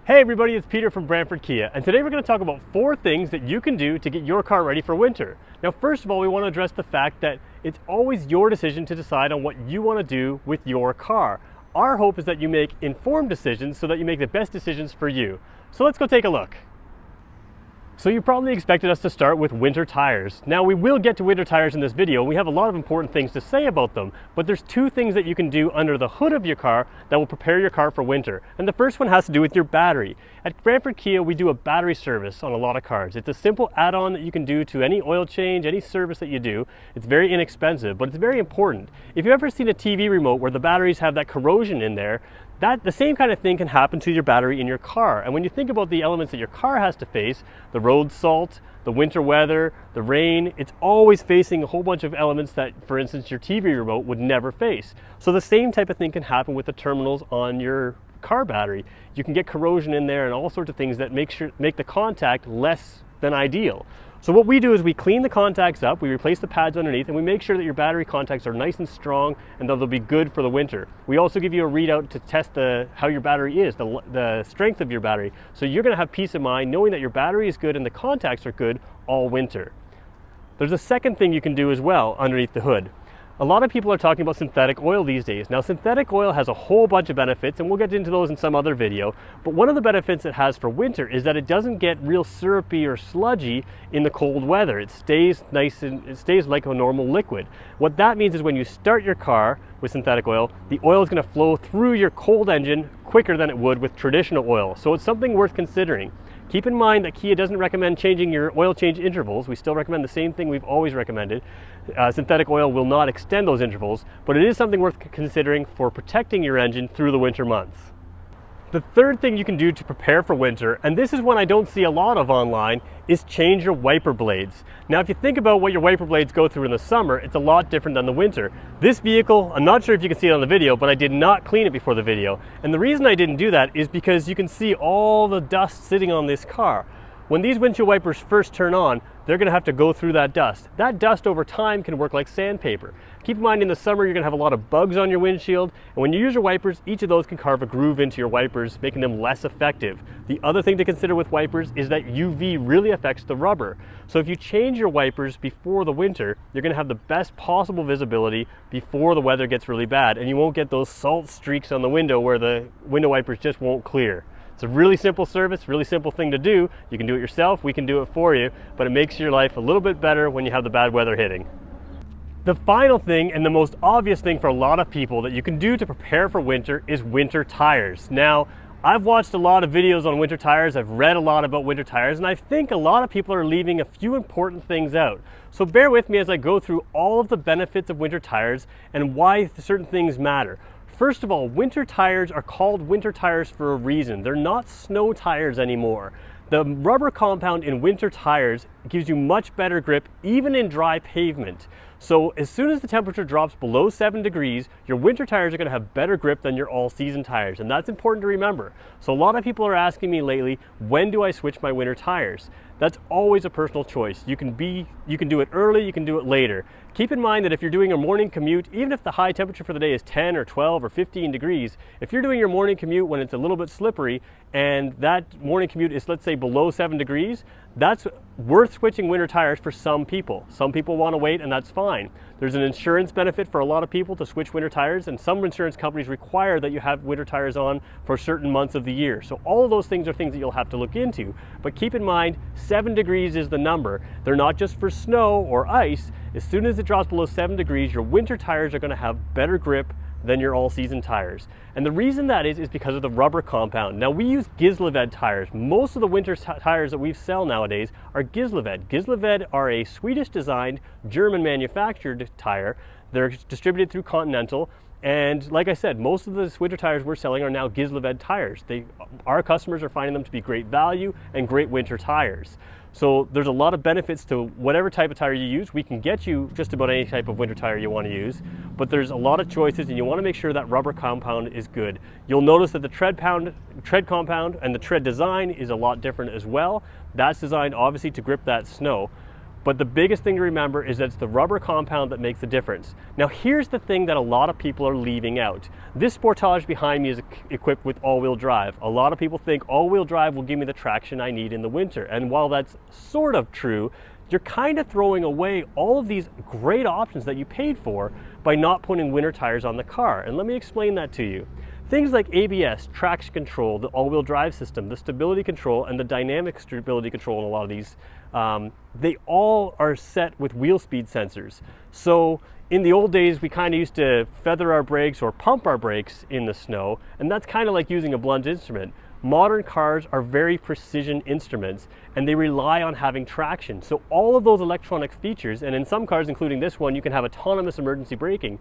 Hey everybody, it's Peter from Brantford Kia, and today we're going to talk about 4 things that you can do to get your car ready for winter. Now first of all, we want to address the fact that it's always your decision to decide on what you want to do with your car. Our hope is that you make informed decisions so that you make the best decisions for you. So let's go take a look. So you probably expected us to start with winter tires. Now we will get to winter tires in this video. We have a lot of important things to say about them, but there's 2 things that you can do under the hood of your car that will prepare your car for winter. And the first one has to do with your battery. At Brantford Kia, we do a battery service on a lot of cars. It's a simple add-on that you can do to any oil change, any service that you do. It's very inexpensive, but it's very important. If you've ever seen a TV remote where the batteries have that corrosion in there, the same kind of thing can happen to your battery in your car. And when you think about the elements that your car has to face, the road salt, the winter weather, the rain, it's always facing a whole bunch of elements that, for instance, your TV remote would never face. So the same type of thing can happen with the terminals on your car battery. You can get corrosion in there and all sorts of things that make the contact less than ideal. So what we do is we clean the contacts up, we replace the pads underneath, and we make sure that your battery contacts are nice and strong and that they'll be good for the winter. We also give you a readout to test how your battery is, the strength of your battery. So you're going to have peace of mind knowing that your battery is good and the contacts are good all winter. There's a second thing you can do as well underneath the hood. A lot of people are talking about synthetic oil these days. Now synthetic oil has a whole bunch of benefits, and we'll get into those in some other video, but one of the benefits it has for winter is that it doesn't get real syrupy or sludgy in the cold weather. It stays nice and it stays like a normal liquid. What that means is when you start your car with synthetic oil, the oil is going to flow through your cold engine quicker than it would with traditional oil. So it's something worth considering. Keep in mind that Kia doesn't recommend changing your oil change intervals. We still recommend the same thing we've always recommended. Synthetic oil will not extend those intervals, but it is something worth considering for protecting your engine through the winter months. The third thing you can do to prepare for winter, and this is one I don't see a lot of online, is change your wiper blades. Now if you think about what your wiper blades go through in the summer, it's a lot different than the winter. This vehicle, I'm not sure if you can see it on the video, but I did not clean it before the video. And the reason I didn't do that is because you can see all the dust sitting on this car. When these windshield wipers first turn on, they're going to have to go through that dust. That dust over time can work like sandpaper. Keep in mind in the summer you're going to have a lot of bugs on your windshield, and when you use your wipers, each of those can carve a groove into your wipers, making them less effective. The other thing to consider with wipers is that UV really affects the rubber. So if you change your wipers before the winter, you're going to have the best possible visibility before the weather gets really bad, and you won't get those salt streaks on the window where the window wipers just won't clear. It's a really simple service, really simple thing to do. You can do it yourself, we can do it for you, but it makes your life a little bit better when you have the bad weather hitting. The final thing, and the most obvious thing for a lot of people that you can do to prepare for winter, is winter tires. Now, I've watched a lot of videos on winter tires, I've read a lot about winter tires, and I think a lot of people are leaving a few important things out. So bear with me as I go through all of the benefits of winter tires and why certain things matter. First of all, winter tires are called winter tires for a reason. They're not snow tires anymore. The rubber compound in winter tires gives you much better grip even in dry pavement. So as soon as the temperature drops below 7 degrees, your winter tires are going to have better grip than your all-season tires, and that's important to remember. So a lot of people are asking me lately, when do I switch my winter tires? That's always a personal choice. You can do it early, you can do it later. Keep in mind that if you're doing a morning commute, even if the high temperature for the day is 10 or 12 or 15 degrees, if you're doing your morning commute when it's a little bit slippery and that morning commute is, let's say, below 7 degrees, that's worth switching winter tires for some people. Some people want to wait, and that's fine. There's an insurance benefit for a lot of people to switch winter tires, and some insurance companies require that you have winter tires on for certain months of the year. So all of those things are things that you'll have to look into. But keep in mind, 7 degrees is the number. They're not just for snow or ice. As soon as it drops below 7 degrees, your winter tires are going to have better grip than your all-season tires. And the reason that is because of the rubber compound. Now we use Gislaved tires. Most of the winter tires that we sell nowadays are Gislaved. Gislaved are a Swedish designed, German manufactured tire. They're distributed through Continental. And like I said, most of the winter tires we're selling are now Gislaved tires. Our customers are finding them to be great value and great winter tires. So there's a lot of benefits to whatever type of tire you use. We can get you just about any type of winter tire you want to use, but there's a lot of choices and you want to make sure that rubber compound is good. You'll notice that the tread compound and the tread design is a lot different as well. That's designed obviously to grip that snow. But the biggest thing to remember is that it's the rubber compound that makes the difference. Now here's the thing that a lot of people are leaving out. This Sportage behind me is equipped with all-wheel drive. A lot of people think all-wheel drive will give me the traction I need in the winter. And while that's sort of true, you're kind of throwing away all of these great options that you paid for by not putting winter tires on the car. And let me explain that to you. Things like ABS, traction control, the all-wheel drive system, the stability control, and the dynamic stability control in a lot of these, they all are set with wheel speed sensors. So in the old days, we kind of used to feather our brakes or pump our brakes in the snow, and that's kind of like using a blunt instrument. Modern cars are very precision instruments, and they rely on having traction. So all of those electronic features, and in some cars, including this one, you can have autonomous emergency braking.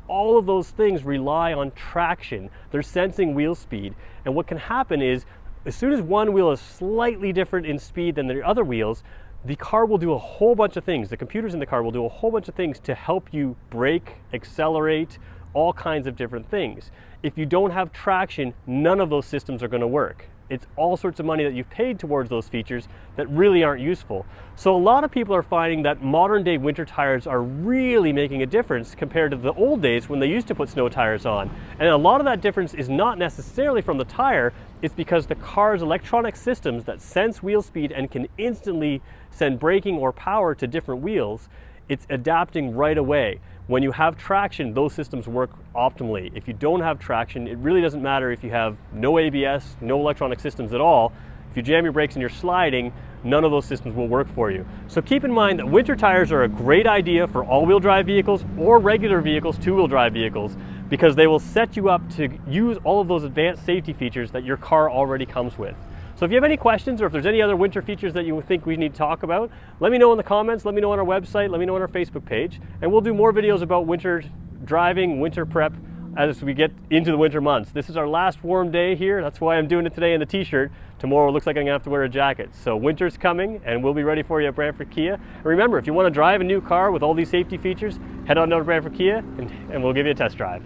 All of those things rely on traction. They're sensing wheel speed. And what can happen is, as soon as one wheel is slightly different in speed than the other wheels, the car will do a whole bunch of things. The computers in the car will do a whole bunch of things to help you brake, accelerate, all kinds of different things. If you don't have traction, none of those systems are going to work. It's all sorts of money that you've paid towards those features that really aren't useful. So a lot of people are finding that modern day winter tires are really making a difference compared to the old days when they used to put snow tires on. And a lot of that difference is not necessarily from the tire, it's because the car's electronic systems that sense wheel speed and can instantly send braking or power to different wheels, it's adapting right away. When you have traction, those systems work optimally. If you don't have traction, it really doesn't matter if you have no ABS, no electronic systems at all. If you jam your brakes and you're sliding, none of those systems will work for you. So keep in mind that winter tires are a great idea for all-wheel drive vehicles or regular vehicles, two-wheel drive vehicles, because they will set you up to use all of those advanced safety features that your car already comes with. So if you have any questions or if there's any other winter features that you think we need to talk about, let me know in the comments, let me know on our website, let me know on our Facebook page, and we'll do more videos about winter driving, winter prep as we get into the winter months. This is our last warm day here. That's why I'm doing it today in the t-shirt. Tomorrow it looks like I'm gonna have to wear a jacket. So winter's coming and we'll be ready for you at Brantford Kia. And remember, if you want to drive a new car with all these safety features, head on down to Brantford Kia and we'll give you a test drive.